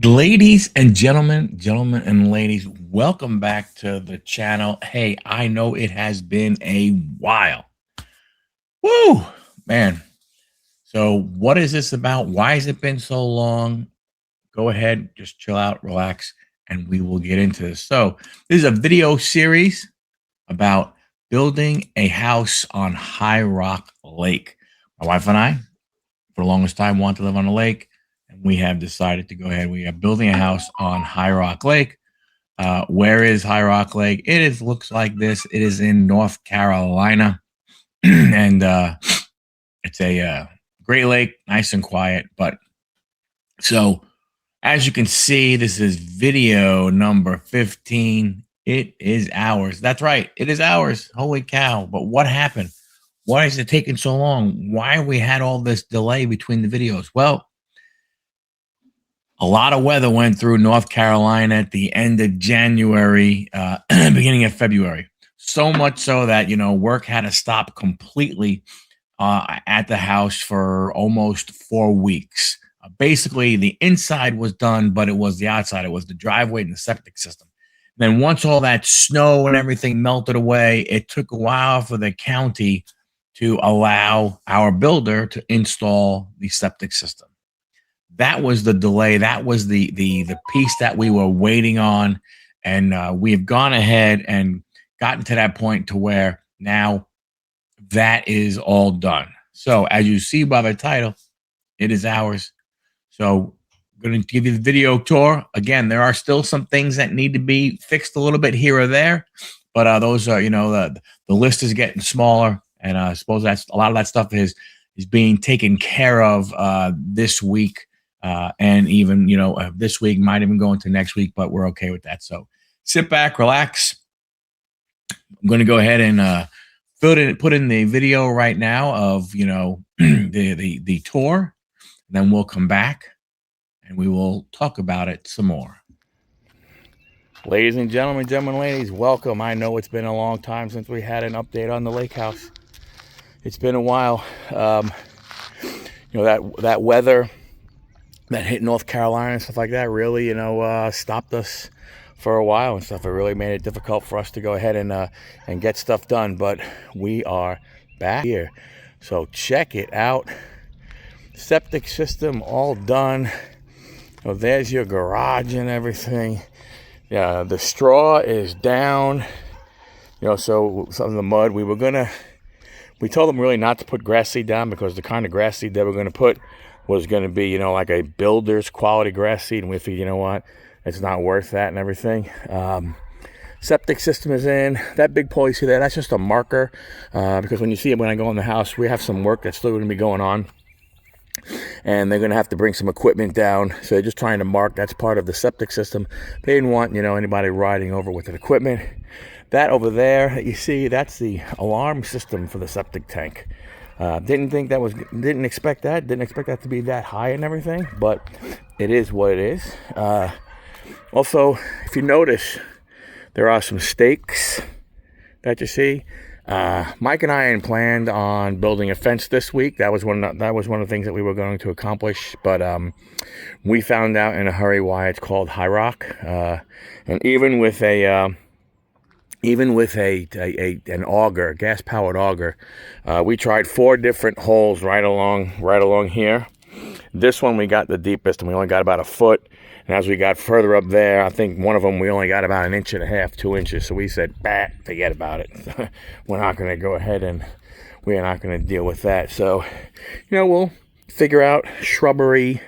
Ladies and gentlemen and ladies, welcome back to the channel. Hey, I know it has been a while. Woo, man. So, what is this about? Why has it been so long? Go ahead, just chill out, relax, and we will get into this. So, this is a video series about building a house on High Rock Lake. My wife and I, for the longest time, want to live on a lake, and we have decided to go ahead. We are building a house on High Rock Lake. Where is High Rock Lake? It is looks like this. It is in North Carolina, and it's a great lake, nice and quiet. But so, as you can see, this is video number 15. It is ours. That's right. It is ours. Holy cow. But what happened? Why is it taking so long? Why we had all this delay between the videos? Well, a lot of weather went through North Carolina at the end of January, beginning of February. So much so that, work had to stop completely at the house for almost 4 weeks. Basically, the inside was done, but it was the outside. It was the driveway and the septic system. Then once all that snow and everything melted away, it took a while for the county to allow our builder to install the septic system. That was the delay. That was the piece that we were waiting on, and we've gone ahead and gotten to that point to where now that is all done. So as you see by the title, it is ours. So I'm going to give you the video tour. Again, there are still some things that need to be fixed a little bit here or there, but those are, the list is getting smaller, and I suppose that's a lot of that stuff is being taken care of this week. And even, this week might even go into next week, but we're okay with that. So sit back, relax. I'm going to go ahead and put in the video right now of, the tour. Then we'll come back and we will talk about it some more. Ladies and gentlemen, ladies, welcome. I know it's been a long time since we had an update on the lake house. It's been a while. That weather that hit North Carolina and stuff like that really, stopped us for a while and stuff. It really made it difficult for us to go ahead and get stuff done. But we are back here. So check it out. Septic system all done. So there's your garage and everything. Yeah, the straw is down. So some of the mud we told them really not to put grass seed down, because the kind of grass seed they were going to put was going to be, like a builder's quality grass seed. And we figured, you know what, it's not worth that and everything. Septic system is in. That big pole you see there, that's just a marker. Because when you see it, when I go in the house, we have some work that's still going to be going on. And they're going to have to bring some equipment down. So they're just trying to mark that's part of the septic system. They didn't want, anybody riding over with the equipment. That over there that you see, that's the alarm system for the septic tank. Didn't expect that to be that high and everything, but it is what it is. Also, if you notice, there are some stakes that you see. Mike and I had planned on building a fence this week. That was one of the things that we were going to accomplish, but we found out in a hurry why it's called High Rock. And even with an auger, gas-powered auger, we tried 4 different holes right along here. This one we got the deepest, and we only got about a foot. And as we got further up there, I think one of them we only got about 1.5 inches, 2 inches. So we said, forget about it. We're not going to go ahead and we're not going to deal with that. So, we'll figure out shrubbery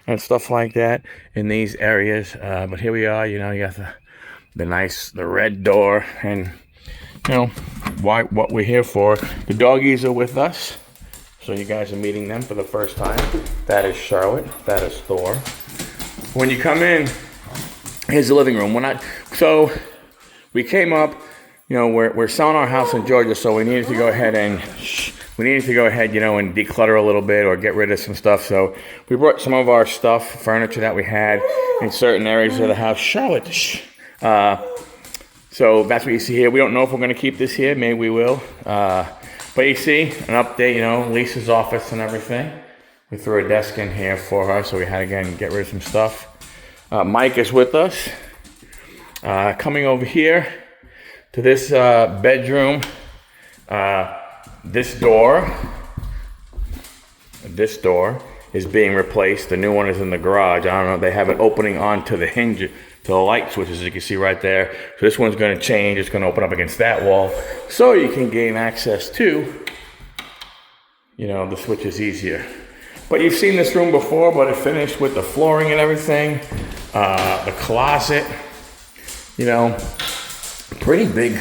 and stuff like that in these areas. But here we are. You got the red door, and what we're here for. The doggies are with us, so you guys are meeting them for the first time. That is Charlotte. That is Thor. When you come in, here's the living room. So we came up. We're selling our house in Georgia, so we needed to go ahead and and declutter a little bit or get rid of some stuff. So we brought some of our stuff, furniture that we had in certain areas of the house. Charlotte. So that's what you see here. We don't know if we're going to keep this here. Maybe we will. But you see an update, Lisa's office and everything. We threw a desk in here for her, so we had to, again, get rid of some stuff. Mike is with us. Coming over here to this bedroom. This door is being replaced. The new one is in the garage. I don't know. They have it opening onto the hinge, to the light switches, as you can see right there. So this one's going to change. It's going to open up against that wall, so you can gain access to, you know, the switches easier. But you've seen this room before, but it finished with the flooring and everything. The closet, you know, pretty big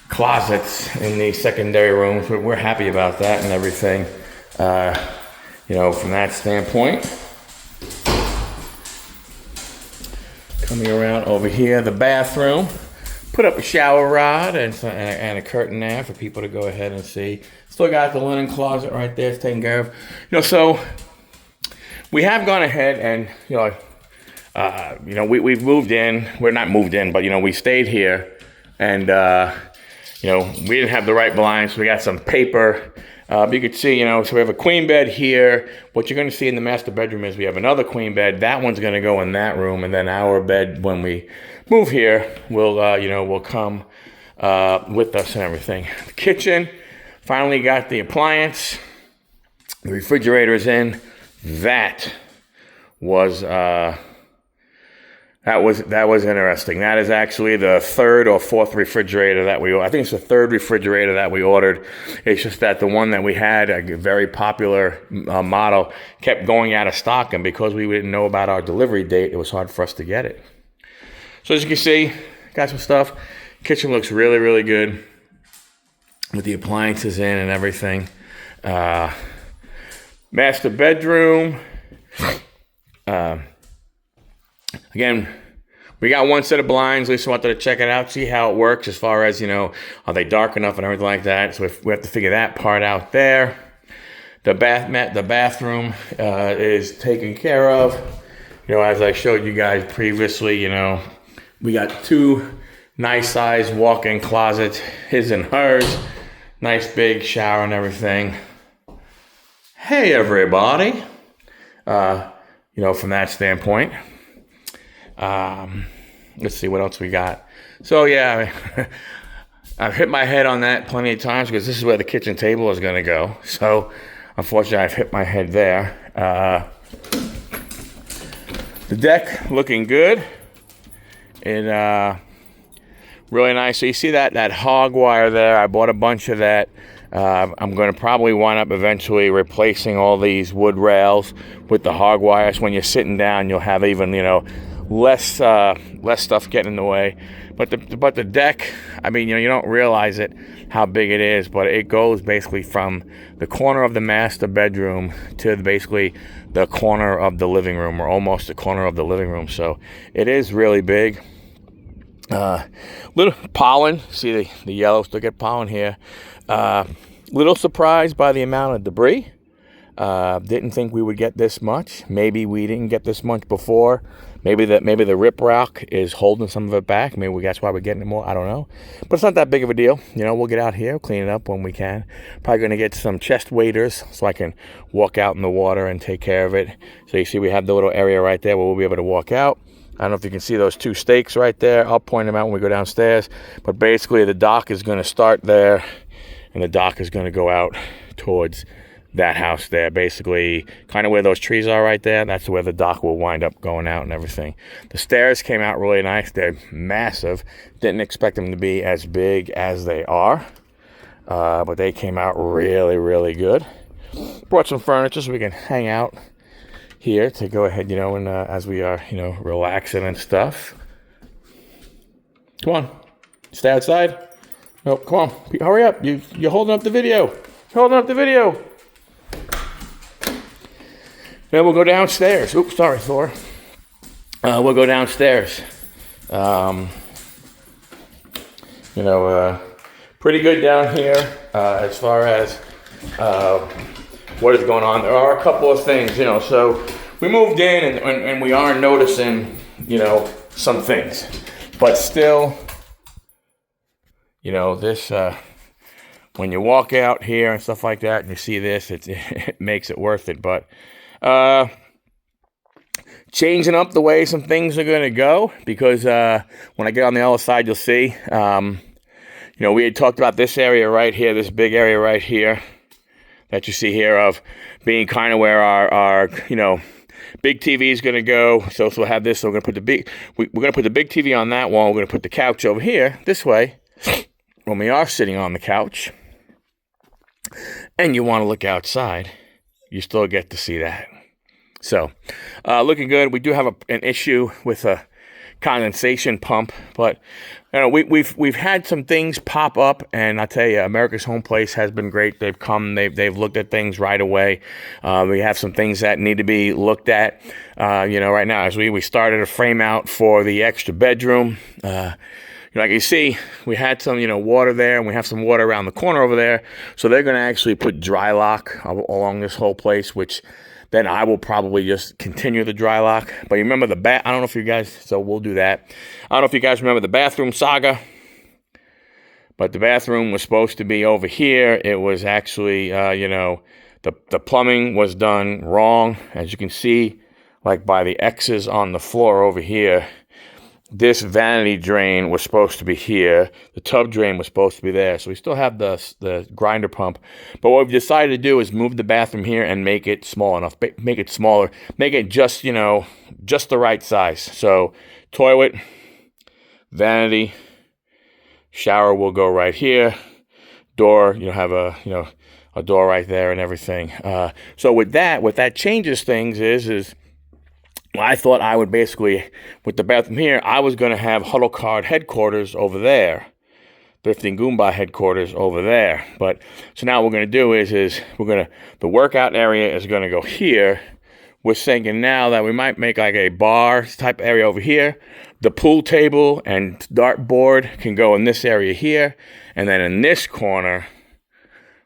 closets in the secondary rooms. We're happy about that and everything. You know, from that standpoint. Coming around over here, the bathroom. Put up a shower rod and a curtain there for people to go ahead and see. Still got the linen closet right there. It's taken care of. You know, so we have gone ahead and, you know, we've moved in. We're not moved in, but, you know, we stayed here. And, you know, we didn't have the right blinds, so we got some paper. You could see, you know, so we have a queen bed here. What you're going to see in the master bedroom is we have another queen bed. That one's going to go in that room, and then our bed, when we move here, will, you know, will come with us and everything. The kitchen, finally got the appliance. The refrigerator is in. That was interesting. That is actually the third or fourth refrigerator that I think it's the third refrigerator that we ordered. It's just that the one that we had, a very popular model, kept going out of stock, and because we didn't know about our delivery date, it was hard for us to get it. So as you can see, got some stuff. Kitchen looks really, really good with the appliances in and everything. Master bedroom. Again, we got one set of blinds. Lisa wanted to check it out, see how it works as far as, you know, are they dark enough and everything like that. So we have to figure that part out there. The bathroom is taken care of. You know, as I showed you guys previously, you know, we got two nice sized walk-in closets, his and hers. Nice big shower and everything. Hey, everybody. You know, from that standpoint. Let's see what else we got. So yeah, I've hit my head on that plenty of times because this is where the kitchen table is going to go. So unfortunately, I've hit my head there. The deck looking good. And really nice. So you see that hog wire there. I bought a bunch of that. I'm going to probably wind up eventually replacing all these wood rails with the hog wire. So when you're sitting down, you'll have even, you know, less stuff getting in the way. But the deck, I mean, you know, you don't realize it, how big it is, but it goes basically from the corner of the master bedroom to basically the corner of the living room, or almost the corner of the living room. So it is really big. Little pollen, see the yellow, still get pollen here. Little surprised by the amount of debris. Didn't think we would get this much. Maybe we didn't get this much before. Maybe the riprap is holding some of it back. Maybe that's why we're getting it more. I don't know. But it's not that big of a deal. You know, we'll get out here, clean it up when we can. Probably going to get some chest waders so I can walk out in the water and take care of it. So you see we have the little area right there where we'll be able to walk out. I don't know if you can see those two stakes right there. I'll point them out when we go downstairs. But basically the dock is going to start there, and the dock is going to go out towards that house there, basically kind of where those trees are right there. That's where the dock will wind up going out and everything. The stairs came out really nice. They're massive. Didn't expect them to be as big as they are, but they came out really, really good. Brought some furniture so we can hang out here to go ahead, you know, and as we are, you know, relaxing and stuff. Come on, stay outside. No, come on, hurry up. You're holding up the video. You're holding up the video. Then we'll go downstairs. Oops, sorry, Thor. We'll go downstairs. You know, pretty good down here as far as what is going on. There are a couple of things, you know. So we moved in and we are noticing, you know, some things. But still, you know, this, when you walk out here and stuff like that and you see this, it makes it worth it. But changing up the way some things are going to go, because when I get on the other side, you'll see. We had talked about this area right here, this big area right here that you see here, of being kind of where our big TV is going to go. So we'll have this. So we're going to put we're going to put the big TV on that wall. We're going to put the couch over here this way when we are sitting on the couch. And you want to look outside, you still get to see that. So, looking good. We do have an issue with a condensation pump, but we've had some things pop up, and I tell you, America's Home Place has been great. They've come, they've looked at things right away. We have some things that need to be looked at. Right now, as we started a frame out for the extra bedroom. Like you see, we had some, water there, and we have some water around the corner over there. So they're going to actually put dry lock along this whole place, which then I will probably just continue the dry lock. But you remember I don't know if you guys, so we'll do that. I don't know if you guys remember the bathroom saga, but the bathroom was supposed to be over here. It was actually, the plumbing was done wrong. As you can see, like by the X's on the floor over here. This vanity drain was supposed to be here. The tub drain was supposed to be there. So we still have the grinder pump. But what we've decided to do is move the bathroom here and make it small enough. Make it smaller. Make it just, just the right size. So toilet, vanity, shower will go right here. Door, you'll have a door right there and everything. So with that changes things is I thought I would basically, with the bathroom here, I was going to have Huddle Card headquarters over there. Thrifting Goomba headquarters over there. But, so now what we're going to do is the workout area is going to go here. We're thinking now that we might make like a bar type area over here. The pool table and dartboard can go in this area here. And then in this corner,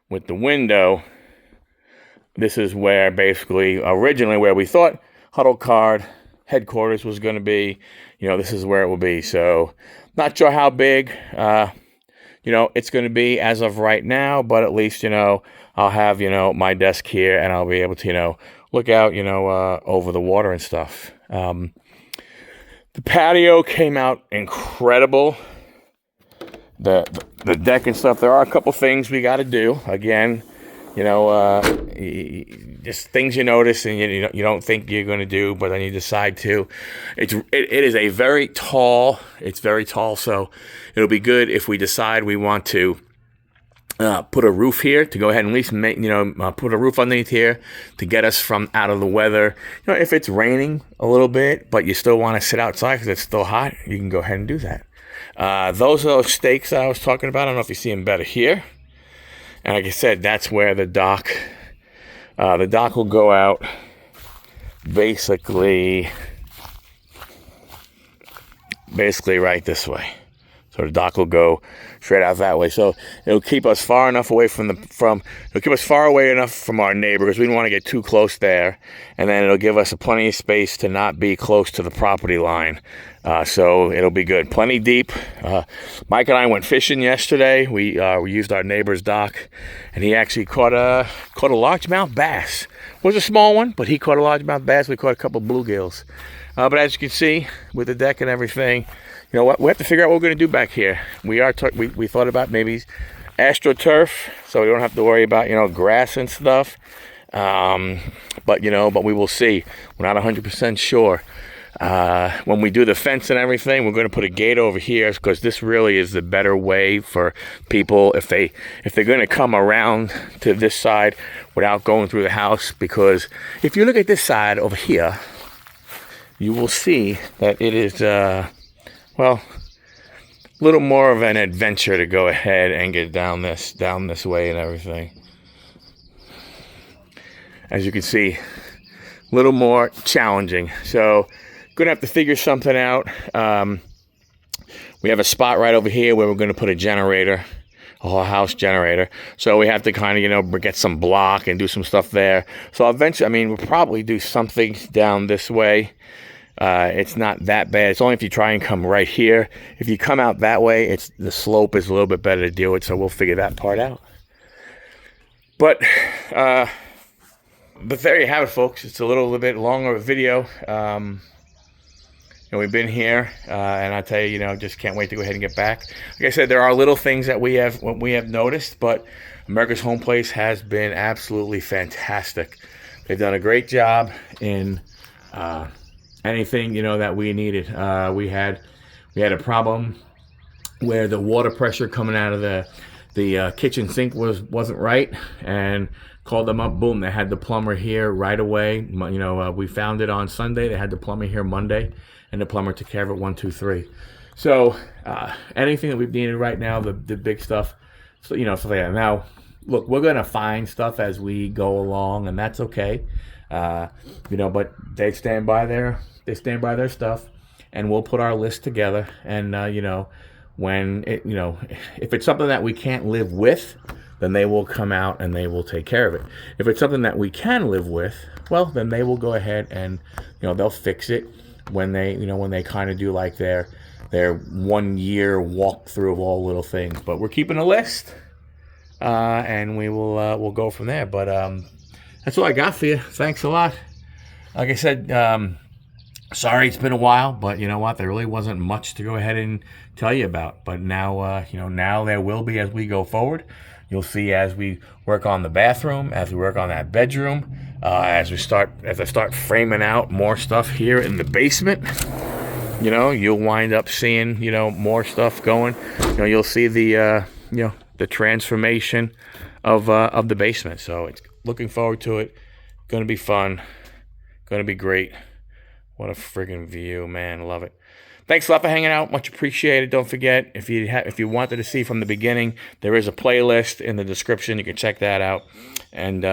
with the window, this is where basically, originally where we thought Huddle Card headquarters was going to be. This is where it will be. So not sure how big, it's going to be as of right now, but at least, I'll have, my desk here, and I'll be able to, look out, over the water and stuff. The patio came out incredible. The deck and stuff, there are a couple things we got to do. Again, just things you notice and you don't think you're going to do, but then you decide to. It is a very tall. It's very tall, so it'll be good if we decide we want to put a roof here to go ahead and at least make put a roof underneath here to get us from out of the weather. If it's raining a little bit, but you still want to sit outside because it's still hot, you can go ahead and do that. Those are those stakes that I was talking about. I don't know if you see them better here. And like I said, that's where the dock will go out basically right this way. So the dock will go straight out that way. So it'll keep us far enough away it'll keep us far away enough from our neighbor, because we don't want to get too close there. And then it'll give us plenty of space to not be close to the property line. So it'll be good. Plenty deep. Mike and I went fishing yesterday. We used our neighbor's dock, and he actually caught a largemouth bass. It was a small one, but he caught a largemouth bass. We caught a couple of bluegills. But as you can see, with the deck and everything, we have to figure out what we're going to do back here. We thought about maybe AstroTurf, so we don't have to worry about grass and stuff. But we will see. We're not 100% sure. When we do the fence and everything, we're going to put a gate over here, because this really is the better way for people if they're going to come around to this side without going through the house. Because if you look at this side over here, you will see that it is a little more of an adventure to go ahead and get down this way and everything. As you can see, a little more challenging. So gonna have to figure something out. We have a spot right over here where we're gonna put a generator, a whole house generator. So we have to kind of, get some block and do some stuff there. So eventually, we'll probably do something down this way. It's not that bad. It's only if you try and come right here. If you come out that way, the slope is a little bit better to deal with. So we'll figure that part out. But But there you have it, folks. It's a little bit longer of a video. We've been here, and I tell you, just can't wait to go ahead and get back. Like I said, there are little things that we have noticed, but America's Home Place has been absolutely fantastic. They've done a great job in anything that we needed. We had a problem where the water pressure coming out of the kitchen sink wasn't right, and called them up. Boom, they had the plumber here right away. We found it on Sunday. They had the plumber here Monday, and the plumber took care of it 1, 2, 3. So anything that we've needed right now, the big stuff. So stuff like that. Now, look, we're gonna find stuff as we go along, and that's okay. But they stand by their stuff, and we'll put our list together. And when it, if it's something that we can't live with, then they will come out and they will take care of it. If it's something that we can live with, well, then they will go ahead and they'll fix it when they kind of do like their 1 year walkthrough of all little things. But we're keeping a list, and we'll go from there. But that's all I got for you. Thanks a lot. Like I said, sorry it's been a while, but you know what? There really wasn't much to go ahead and tell you about. But now, now there will be as we go forward. You'll see as we work on the bathroom, as we work on that bedroom, as I start framing out more stuff here in the basement. You'll wind up seeing more stuff going. You'll see the the transformation of the basement. So it's looking forward to it. Going to be fun. Going to be great. What a friggin' view, man! Love it. Thanks a lot for hanging out. Much appreciated. Don't forget, if you wanted to see from the beginning, there is a playlist in the description. You can check that out. And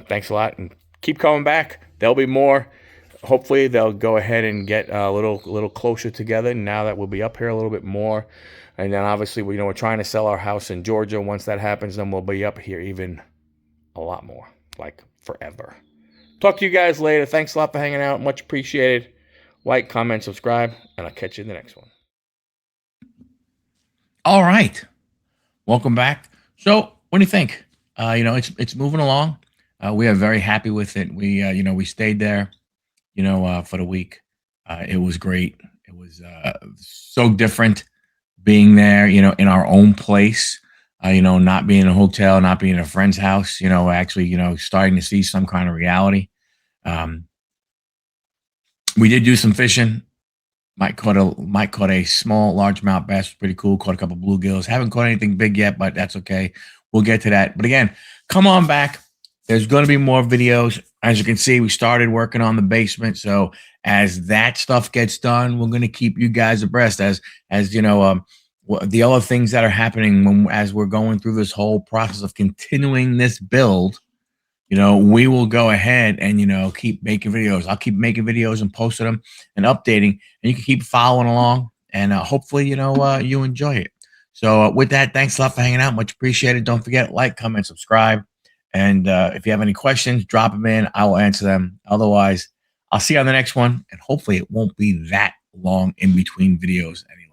thanks a lot, and keep coming back. There'll be more. Hopefully, they'll go ahead and get a little closer together now that we'll be up here a little bit more. And then obviously, we're trying to sell our house in Georgia. Once that happens, then we'll be up here even a lot more, like forever. Talk to you guys later. Thanks a lot for hanging out. Much appreciated. Like, comment, subscribe, and I'll catch you in the next one. All right. Welcome back. So, what do you think? It's moving along. We are very happy with it. We stayed there, for the week. It was great. It was so different being there, in our own place. Not being in a hotel, not being in a friend's house. Actually, starting to see some kind of reality. We did do some fishing. Mike caught a small largemouth bass. Pretty cool. Caught a couple bluegills. Haven't caught anything big yet, but that's okay. We'll get to that. But again, come on back. There's going to be more videos. As you can see, we started working on the basement. So as that stuff gets done, we're going to keep you guys abreast as the other things that are happening as we're going through this whole process of continuing this build. We will go ahead and, keep making videos. I'll keep making videos and posting them and updating, and you can keep following along, and hopefully, you enjoy it. So with that, thanks a lot for hanging out. Much appreciated. Don't forget, like, comment, subscribe. And if you have any questions, drop them in. I will answer them. Otherwise, I'll see you on the next one, and hopefully it won't be that long in between videos anymore.